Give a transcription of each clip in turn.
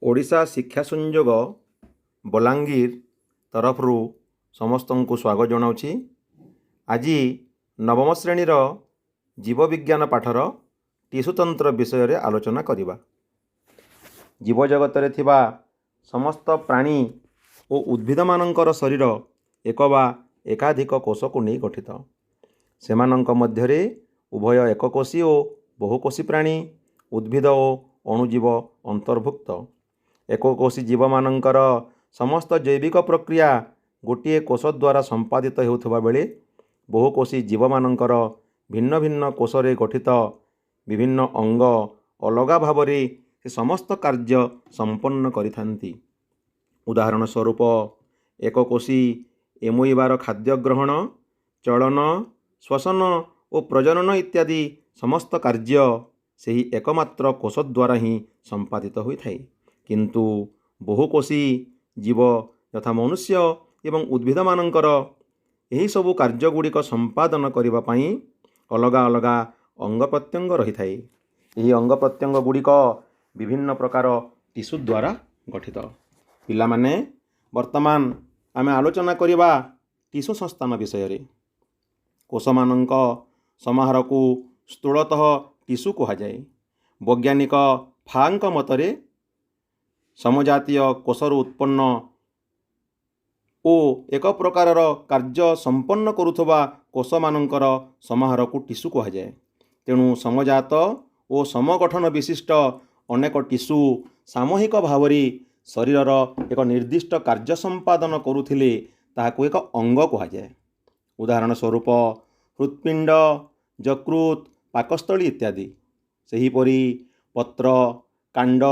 ଓଡ଼ିଶା ଶିକ୍ଷା ସଂଯୋଗ ବଲାଙ୍ଗୀର ତରଫରୁ ସମସ୍ତଙ୍କୁ ସ୍ୱାଗତ ଜଣାଉଛି। ଆଜି ନବମ ଶ୍ରେଣୀର ଜୀବବିଜ୍ଞାନ ପାଠର ଟିସୁତନ୍ତ୍ର ବିଷୟରେ ଆଲୋଚନା କରିବା। ଜୀବଜଗତରେ ଥିବା ସମସ୍ତ ପ୍ରାଣୀ ଓ ଉଦ୍ଭିଦମାନଙ୍କର ଶରୀର ଏକ ବା ଏକାଧିକ କୋଷକୁ ନେଇ ଗଠିତ। ସେମାନଙ୍କ ମଧ୍ୟରେ ଉଭୟ ଏକକୋଷୀ ଓ ବହୁକୋଷୀ ପ୍ରାଣୀ, ଉଦ୍ଭିଦ ଓ ଅଣୁଜୀବ ଅନ୍ତର୍ଭୁକ୍ତ। ଏକକୋଷୀ ଜୀବମାନଙ୍କର ସମସ୍ତ ଜୈବିକ ପ୍ରକ୍ରିୟା ଗୋଟିଏ କୋଷ ଦ୍ୱାରା ସମ୍ପାଦିତ ହେଉଥିବା ବେଳେ ବହୁକୋଷୀ ଜୀବମାନଙ୍କର ଭିନ୍ନ ଭିନ୍ନ କୋଷରେ ଗଠିତ ବିଭିନ୍ନ ଅଙ୍ଗ ଅଲଗା ଭାବରେ ସେ ସମସ୍ତ କାର୍ଯ୍ୟ ସମ୍ପନ୍ନ କରିଥାନ୍ତି। ଉଦାହରଣ ସ୍ୱରୂପ ଏକକୋଷୀ ଏମୋଇବାର ଖାଦ୍ୟ ଗ୍ରହଣ, ଚଳନ, ଶ୍ୱସନ ଓ ପ୍ରଜନନ ଇତ୍ୟାଦି ସମସ୍ତ କାର୍ଯ୍ୟ ସେହି ଏକମାତ୍ର କୋଷ ଦ୍ୱାରା ହିଁ ସମ୍ପାଦିତ ହୋଇଥାଏ। କିନ୍ତୁ ବହୁକୋଷୀ ଜୀବ ଯଥା ମନୁଷ୍ୟ ଏବଂ ଉଦ୍ଭିଦମାନଙ୍କର ଏହିସବୁ କାର୍ଯ୍ୟଗୁଡ଼ିକ ସମ୍ପାଦନ କରିବା ପାଇଁ ଅଲଗା ଅଲଗା ଅଙ୍ଗ ପ୍ରତ୍ୟଙ୍ଗ ରହିଥାଏ। ଏହି ଅଙ୍ଗ ପ୍ରତ୍ୟଙ୍ଗ ଗୁଡ଼ିକ ବିଭିନ୍ନ ପ୍ରକାର ଟିସୁ ଦ୍ୱାରା ଗଠିତ। ପିଲାମାନେ, ବର୍ତ୍ତମାନ ଆମେ ଆଲୋଚନା କରିବା ଟିସୁ ସଂସ୍ଥାନ ବିଷୟରେ। କୋଷମାନଙ୍କ ସମାହାରକୁ ସ୍ଥୂଳତଃ ଟିସୁ କୁହାଯାଏ। ବୈଜ୍ଞାନିକ ଫାଙ୍କ ମତରେ ସମଜାତୀୟ କୋଷରୁ ଉତ୍ପନ୍ନ ଓ ଏକ ପ୍ରକାରର କାର୍ଯ୍ୟ ସମ୍ପନ୍ନ କରୁଥିବା କୋଷମାନଙ୍କର ସମାହାରକୁ ଟିସୁ କୁହାଯାଏ। ତେଣୁ ସମଜାତ ଓ ସମଗଠନ ବିଶିଷ୍ଟ ଅନେକ ଟିସୁ ସାମୂହିକ ଭାବରେ ଶରୀରର ଏକ ନିର୍ଦ୍ଦିଷ୍ଟ କାର୍ଯ୍ୟ ସମ୍ପାଦନ କରୁଥିଲେ ତାହାକୁ ଏକ ଅଙ୍ଗ କୁହାଯାଏ। ଉଦାହରଣ ସ୍ୱରୂପ ହୃତ୍ପିଣ୍ଡ, ଯକୃତ, ପାକସ୍ଥଳୀ ଇତ୍ୟାଦି। ସେହିପରି ପତ୍ର, କାଣ୍ଡ,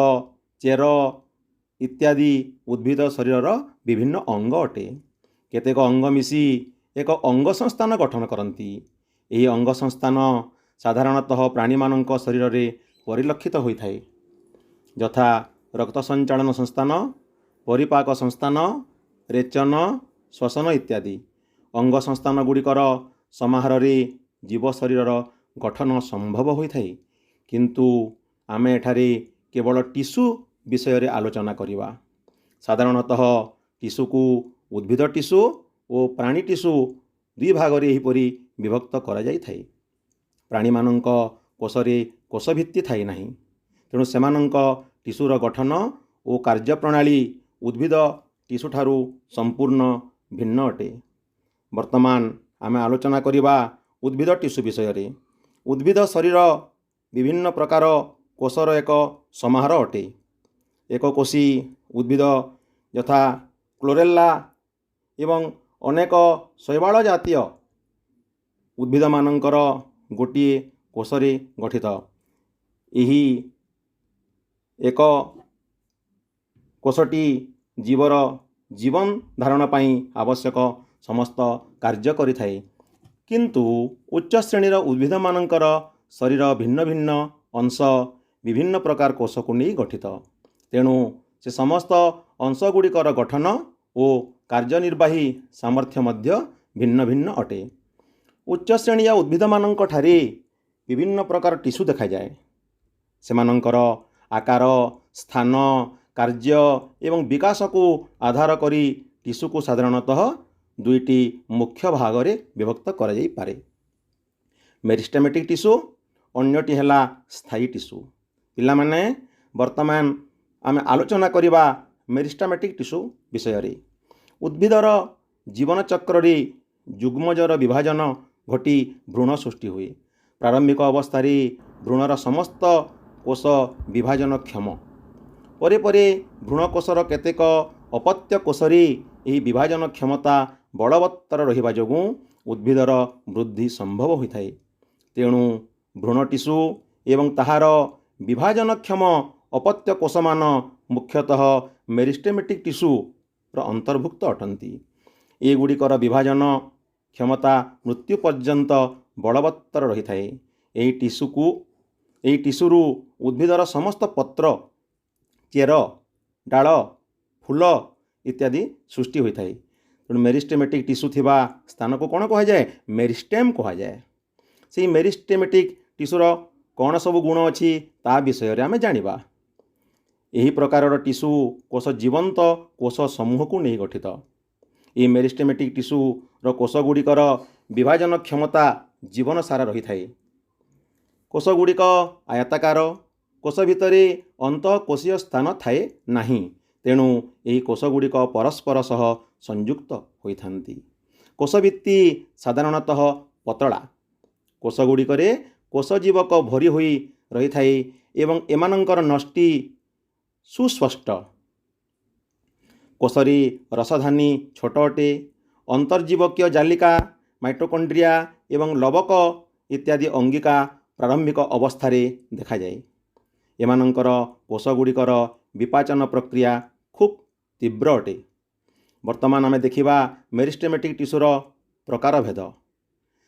ଚେର ଇତ୍ୟାଦି ଉଦ୍ଭିଦ ଶରୀରର ବିଭିନ୍ନ ଅଙ୍ଗ ଅଟେ। କେତେକ ଅଙ୍ଗ ମିଶି ଏକ ଅଙ୍ଗ ସଂସ୍ଥାନ ଗଠନ କରନ୍ତି। ଏହି ଅଙ୍ଗ ସଂସ୍ଥାନ ସାଧାରଣତଃ ପ୍ରାଣୀମାନଙ୍କ ଶରୀରରେ ପରିଲକ୍ଷିତ ହୋଇଥାଏ, ଯଥା ରକ୍ତ ସଞ୍ଚାଳନ ସଂସ୍ଥାନ, ପରିପାକ ସଂସ୍ଥାନ, ରେଚନ, ଶ୍ୱସନ ଇତ୍ୟାଦି। ଅଙ୍ଗ ସଂସ୍ଥାନ ଗୁଡ଼ିକର ସମାହାରରେ ଜୀବ ଶରୀରର ଗଠନ ସମ୍ଭବ ହୋଇଥାଏ। କିନ୍ତୁ ଆମେ ଏଠାରେ କେବଳ ଟିସୁ ବିଷୟରେ ଆଲୋଚନା କରିବା। ସାଧାରଣତଃ ଟିସୁକୁ ଉଦ୍ଭିଦ ଟିସୁ ଓ ପ୍ରାଣୀ ଟିସୁ ଦୁଇ ଭାଗରେ ଏହିପରି ବିଭକ୍ତ କରାଯାଇଥାଏ। ପ୍ରାଣୀମାନଙ୍କ କୋଷରେ କୋଷ ଭିତ୍ତି ଥାଏ ନାହିଁ, ତେଣୁ ସେମାନଙ୍କ ଟିସୁର ଗଠନ ଓ କାର୍ଯ୍ୟପ୍ରଣାଳୀ ଉଦ୍ଭିଦ ଟିସୁଠାରୁ ସମ୍ପୂର୍ଣ୍ଣ ଭିନ୍ନ ଅଟେ। ବର୍ତ୍ତମାନ ଆମେ ଆଲୋଚନା କରିବା ଉଦ୍ଭିଦ ଟିସୁ ବିଷୟରେ। ଉଦ୍ଭିଦ ଶରୀର ବିଭିନ୍ନ ପ୍ରକାର କୋଷର ଏକ ସମାହାର ଅଟେ। ଏକକୋଷୀ ଉଦ୍ଭିଦ ଯଥା କ୍ଲୋରେଲା ଏବଂ ଅନେକ ଶୈବାଳ ଜାତୀୟ ଉଦ୍ଭିଦମାନଙ୍କର ଗୋଟିଏ କୋଷରେ ଗଠିତ। ଏହି ଏକ କୋଷଟି ଜୀବର ଜୀବନ ଧାରଣ ପାଇଁ ଆବଶ୍ୟକ ସମସ୍ତ କାର୍ଯ୍ୟ କରିଥାଏ। କିନ୍ତୁ ଉଚ୍ଚ ଶ୍ରେଣୀର ଉଦ୍ଭିଦମାନଙ୍କର ଶରୀର ଭିନ୍ନ ଭିନ୍ନ ଅଂଶ ବିଭିନ୍ନ ପ୍ରକାର କୋଷକୁ ନେଇ ଗଠିତ। ତେଣୁ ସେ ସମସ୍ତ ଅଂଶଗୁଡ଼ିକର ଗଠନ ଓ କାର୍ଯ୍ୟନିର୍ବାହୀ ସାମର୍ଥ୍ୟ ମଧ୍ୟ ଭିନ୍ନ ଭିନ୍ନ ଅଟେ। ଉଚ୍ଚ ଶ୍ରେଣୀୟ ଉଦ୍ଭିଦମାନଙ୍କ ଠାରେ ବିଭିନ୍ନ ପ୍ରକାର ଟିସୁ ଦେଖାଯାଏ। ସେମାନଙ୍କର ଆକାର, ସ୍ଥାନ, କାର୍ଯ୍ୟ ଏବଂ ବିକାଶକୁ ଆଧାର କରି ଟିସୁକୁ ସାଧାରଣତଃ ଦୁଇଟି ମୁଖ୍ୟ ଭାଗରେ ବିଭକ୍ତ କରାଯାଇପାରେ। ମେରିଷ୍ଟେମେଟିକ୍ ଟିସୁ, ଅନ୍ୟଟି ହେଲା ସ୍ଥାୟୀ ଟିସୁ। ପିଲାମାନେ, ବର୍ତ୍ତମାନ ଆମେ ଆଲୋଚନା କରିବା ମେରିଷ୍ଟେମେଟିକ୍ ଟିସୁ ବିଷୟରେ। ଉଦ୍ଭିଦର ଜୀବନଚକ୍ରରେ ଯୁଗ୍ମଜର ବିଭାଜନ ଘଟି ଭ୍ରୂଣ ସୃଷ୍ଟି ହୁଏ। ପ୍ରାରମ୍ଭିକ ଅବସ୍ଥାରେ ଭ୍ରୂଣର ସମସ୍ତ କୋଷ ବିଭାଜନକ୍ଷମ। ପରେ ପରେ ଭ୍ରୂଣକୋଷର କେତେକ ଅପତ୍ୟ କୋଷରେ ଏହି ବିଭାଜନ କ୍ଷମତା ବଳବତ୍ତର ରହିବା ଯୋଗୁଁ ଉଦ୍ଭିଦର ବୃଦ୍ଧି ସମ୍ଭବ ହୋଇଥାଏ। ତେଣୁ ଭ୍ରୂଣ ଟିସୁ ଏବଂ ତାହାର ବିଭାଜନକ୍ଷମ ଅପତ୍ୟ କୋଷମାନ ମୁଖ୍ୟତଃ ମେରିଷ୍ଟେମେଟିକ୍ ଟିସୁର ଅନ୍ତର୍ଭୁକ୍ତ ଅଟନ୍ତି। ଏଗୁଡ଼ିକର ବିଭାଜନ କ୍ଷମତା ମୃତ୍ୟୁ ପର୍ଯ୍ୟନ୍ତ ବଳବତ୍ତର ରହିଥାଏ। ଏହି ଟିସୁରୁ ଉଦ୍ଭିଦର ସମସ୍ତ ପତ୍ର, ଚେର, ଡାଳ, ଫୁଲ ଇତ୍ୟାଦି ସୃଷ୍ଟି ହୋଇଥାଏ। ତେଣୁ ମେରିଷ୍ଟେମେଟିକ୍ ଟିସୁ ଥିବା ସ୍ଥାନକୁ କ'ଣ କୁହାଯାଏ? ମେରିଷ୍ଟେମ୍ କୁହାଯାଏ। ସେହି ମେରିଷ୍ଟେମେଟିକ୍ ଟିସୁର କ'ଣ ସବୁ ଗୁଣ ଅଛି ତା ବିଷୟରେ ଆମେ ଜାଣିବା। ଏହି ପ୍ରକାରର ଟିସୁ କୋଷ ଜୀବନ୍ତ କୋଷ ସମୂହକୁ ନେଇ ଗଠିତ। ଏହି ମେରିଷ୍ଟେମେଟିକ୍ ଟିସୁର କୋଷଗୁଡ଼ିକର ବିଭାଜନ କ୍ଷମତା ଜୀବନ ସାରା ରହିଥାଏ। କୋଷଗୁଡ଼ିକ ଆୟତାକାର, କୋଷ ଭିତରେ ଅନ୍ତଃକୋଷୀୟ ସ୍ଥାନ ଥାଏ ନାହିଁ, ତେଣୁ ଏହି କୋଷଗୁଡ଼ିକ ପରସ୍ପର ସହ ସଂଯୁକ୍ତ ହୋଇଥାନ୍ତି। କୋଷ ଭିତ୍ତି ସାଧାରଣତଃ ପତଳା। କୋଷଗୁଡ଼ିକରେ କୋଷଜୀବକ ଭରି ହୋଇ ରହିଥାଏ ଏବଂ ଏମାନଙ୍କର ନଷ୍ଟୀ ସୁସ୍ପଷ୍ଟ। କୋଷରେ ରସଧାନୀ ଛୋଟ ଅଟେ। ଅନ୍ତର୍ଜୀବକୀୟ ଜାଲିକା, ମାଇଟୋକଣ୍ଡ୍ରିଆ ଏବଂ ଲବକ ଇତ୍ୟାଦି ଅଙ୍ଗିକା ପ୍ରାରମ୍ଭିକ ଅବସ୍ଥାରେ ଦେଖାଯାଏ। ଏମାନଙ୍କର କୋଷଗୁଡ଼ିକର ବିପାଚନ ପ୍ରକ୍ରିୟା ଖୁବ୍ ତୀବ୍ର ଅଟେ। ବର୍ତ୍ତମାନ ଆମେ ଦେଖିବା ମେରିଷ୍ଟେମେଟିକ୍ ଟିସୁର ପ୍ରକାରଭେଦ।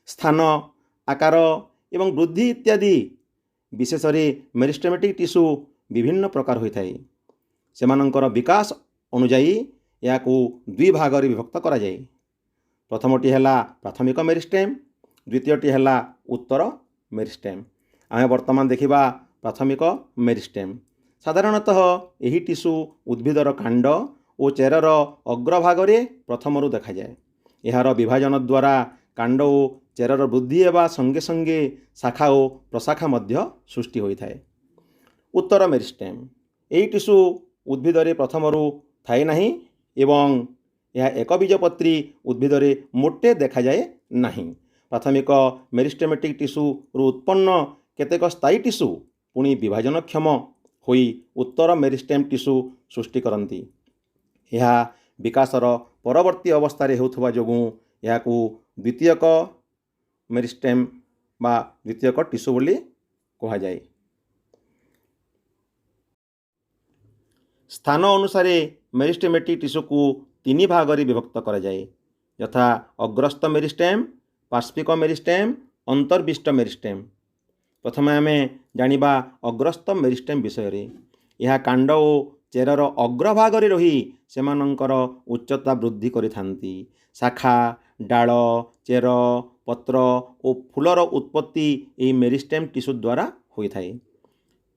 ସ୍ଥାନ, ଆକାର ଏବଂ ବୃଦ୍ଧି ଇତ୍ୟାଦି ବିଶେଷରେ ମେରିଷ୍ଟେମେଟିକ୍ ଟିସୁ ବିଭିନ୍ନ ପ୍ରକାର ହୋଇଥାଏ। ସେମାନଙ୍କର ବିକାଶ ଅନୁଯାୟୀ ଏହାକୁ ଦୁଇ ଭାଗରେ ବିଭକ୍ତ କରାଯାଏ। ପ୍ରଥମଟି ହେଲା ପ୍ରାଥମିକ ମେରିଷ୍ଟେମ୍, ଦ୍ୱିତୀୟଟି ହେଲା ଉତ୍ତର ମେରିଷ୍ଟେମ୍। ଆମେ ବର୍ତ୍ତମାନ ଦେଖିବା ପ୍ରାଥମିକ ମେରିଷ୍ଟେମ୍। ସାଧାରଣତଃ ଏହି ଟିସୁ ଉଦ୍ଭିଦର କାଣ୍ଡ ଓ ଚେରର ଅଗ୍ରଭାଗରେ ପ୍ରଥମରୁ ଦେଖାଯାଏ। ଏହାର ବିଭାଜନ ଦ୍ୱାରା କାଣ୍ଡ ଓ ଚେରର ବୃଦ୍ଧି ହେବା ସଙ୍ଗେ ସଙ୍ଗେ ଶାଖା ଓ ପ୍ରଶାଖା ମଧ୍ୟ ସୃଷ୍ଟି ହୋଇଥାଏ। ଉତ୍ତର ମେରିଷ୍ଟେମ୍। ଏହି ଟିସୁ ଉଦ୍ଭିଦରେ ପ୍ରଥମରୁ ଥାଏ ନାହିଁ ଏବଂ ଏହା ଏକବୀଜପତ୍ରୀ ଉଦ୍ଭିଦରେ ମୋଟେ ଦେଖାଯାଏ ନାହିଁ। ପ୍ରାଥମିକ ମେରିଷ୍ଟେମେଟିକ୍ ଟିସୁରୁ ଉତ୍ପନ୍ନ କେତେକ ସ୍ଥାୟୀ ଟିସୁ ପୁଣି ବିଭାଜନକ୍ଷମ ହୋଇ ଉତ୍ତର ମେରିଷ୍ଟେମ୍ ଟିସୁ ସୃଷ୍ଟି କରନ୍ତି। ଏହା ବିକାଶର ପରବର୍ତ୍ତୀ ଅବସ୍ଥାରେ ହେଉଥିବା ଯୋଗୁଁ ଏହାକୁ ଦ୍ୱିତୀୟକ ମେରିଷ୍ଟେମ୍ ବା ଦ୍ୱିତୀୟକ ଟିସୁ ବୋଲି କୁହାଯାଏ। ସ୍ଥାନ ଅନୁସାରେ ମେରିଷ୍ଟେମେଟିକ୍ ଟିସୁକୁ ତିନି ଭାଗରେ ବିଭକ୍ତ କରାଯାଏ, ଯଥା ଅଗ୍ରସ୍ଥ ମେରିଷ୍ଟେମ୍, ପାର୍ଶ୍ୱିକ ମେରିଷ୍ଟେମ୍, ଅନ୍ତର୍ବିଷ୍ଟ ମେରିଷ୍ଟେମ୍। ପ୍ରଥମେ ଆମେ ଜାଣିବା ଅଗ୍ରସ୍ଥ ମେରିଷ୍ଟେମ୍ ବିଷୟରେ। ଏହା କାଣ୍ଡ ଓ ଚେରର ଅଗ୍ରଭାଗରେ ରହି ସେମାନଙ୍କର ଉଚ୍ଚତା ବୃଦ୍ଧି କରିଥାନ୍ତି। ଶାଖା, ଡାଳ, ଚେର, ପତ୍ର ଓ ଫୁଲର ଉତ୍ପତ୍ତି ଏହି ମେରିଷ୍ଟେମ୍ ଟିସୁ ଦ୍ୱାରା ହୋଇଥାଏ।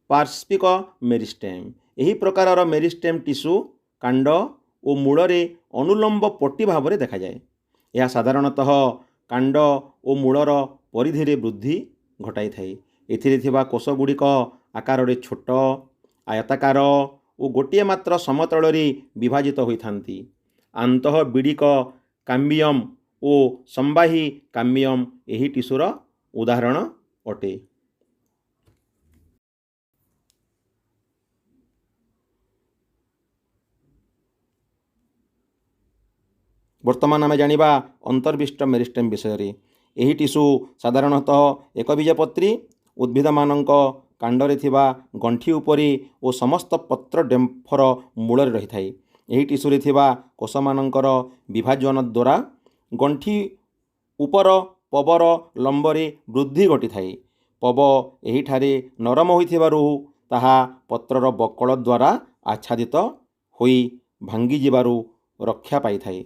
ପାର୍ଶ୍ୱିକ ମେରିଷ୍ଟେମ୍। ଏହି ପ୍ରକାରର ମେରିଷ୍ଟେମ୍ ଟିସୁ କାଣ୍ଡ ଓ ମୂଳରେ ଅନୁଲମ୍ବ ପଟି ଭାବରେ ଦେଖାଯାଏ। ଏହା ସାଧାରଣତଃ କାଣ୍ଡ ଓ ମୂଳର ପରିଧିରେ ବୃଦ୍ଧି ଘଟାଇଥାଏ। ଏଥିରେ ଥିବା କୋଷଗୁଡ଼ିକ ଆକାରରେ ଛୋଟ, ଆୟତାକାର ଓ ଗୋଟିଏ ମାତ୍ର ସମତଳରେ ବିଭାଜିତ ହୋଇଥାନ୍ତି। ଆନ୍ତଃବିଡ଼ିକ କାମ୍ବିୟମ୍ ଓ ସମ୍ବାହୀ କାମ୍ବିୟମ୍ ଏହି ଟିସୁର ଉଦାହରଣ ଅଟେ। ବର୍ତ୍ତମାନ ଆମେ ଜାଣିବା ଅନ୍ତର୍ବିଷ୍ଟ ମେରିଷ୍ଟେମ୍ ବିଷୟରେ। ଏହି ଟିସୁ ସାଧାରଣତଃ ଏକବୀଜପତ୍ରୀ ଉଦ୍ଭିଦମାନଙ୍କ କାଣ୍ଡରେ ଥିବା ଗଣ୍ଠି ଉପରେ ଓ ସମସ୍ତ ପତ୍ର ଡେମ୍ଫର ମୂଳରେ ରହିଥାଏ। ଏହି ଟିସୁରେ ଥିବା କୋଷମାନଙ୍କର ବିଭାଜନ ଦ୍ୱାରା ଗଣ୍ଠି ଉପର ପବର ଲମ୍ବରେ ବୃଦ୍ଧି ଘଟିଥାଏ। ପବ ଏହିଠାରେ ନରମ ହୋଇଥିବାରୁ ତାହା ପତ୍ରର ବକଳ ଦ୍ୱାରା ଆଚ୍ଛାଦିତ ହୋଇ ଭାଙ୍ଗିଯିବାରୁ ରକ୍ଷା ପାଇଥାଏ।